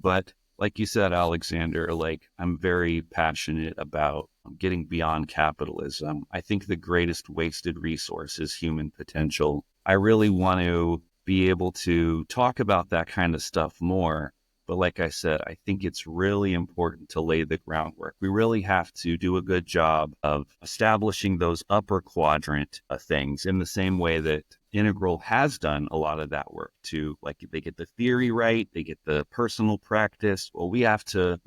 But like you said, Alexander, like I'm very passionate about getting beyond capitalism. I think the greatest wasted resource is human potential. I really want to be able to talk about that kind of stuff more. But like I said, I think it's really important to lay the groundwork. We really have to do a good job of establishing those upper quadrant things in the same way that Integral has done a lot of that work too. Like they get the theory right, they get the personal practice. Well, we have to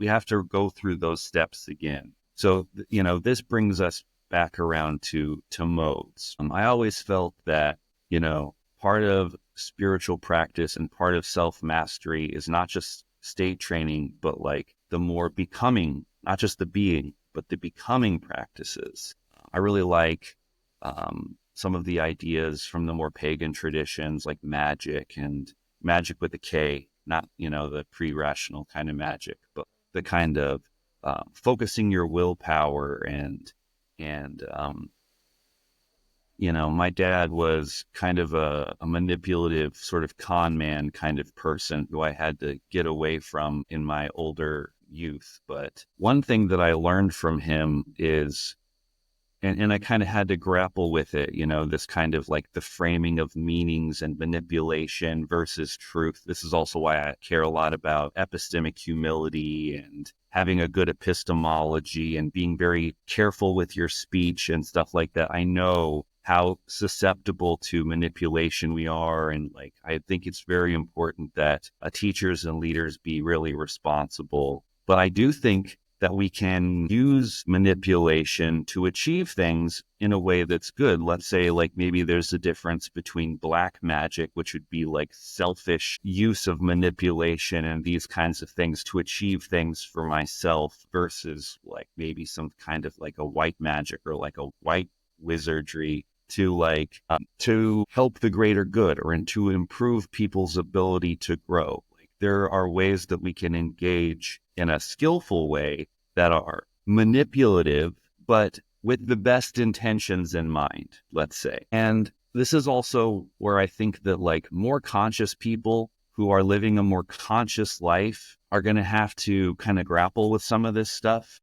go through those steps again. So, this brings us back around to modes. I always felt that, part of spiritual practice and part of self mastery is not just state training, but like the more becoming, not just the being, but the becoming practices. I really like some of the ideas from the more pagan traditions like magic and magic with a K, not, the pre-rational kind of magic, but the kind of focusing your willpower and my dad was kind of a manipulative sort of con man kind of person who I had to get away from in my older youth. But one thing that I learned from him is, and I kind of had to grapple with it, this kind of like the framing of meanings and manipulation versus truth. This is also why I care a lot about epistemic humility and having a good epistemology and being very careful with your speech and stuff like that. I know how susceptible to manipulation we are. And like, I think it's very important that teachers and leaders be really responsible. But I do think that we can use manipulation to achieve things in a way that's good. Let's say like maybe there's a difference between black magic, which would be like selfish use of manipulation and these kinds of things to achieve things for myself, versus like maybe some kind of like a white magic or like a white wizardry to like to help the greater good or and to improve people's ability to grow. Like there are ways that we can engage in a skillful way that are manipulative, but with the best intentions in mind, let's say. And this is also where I think that like more conscious people who are living a more conscious life are going to have to kind of grapple with some of this stuff.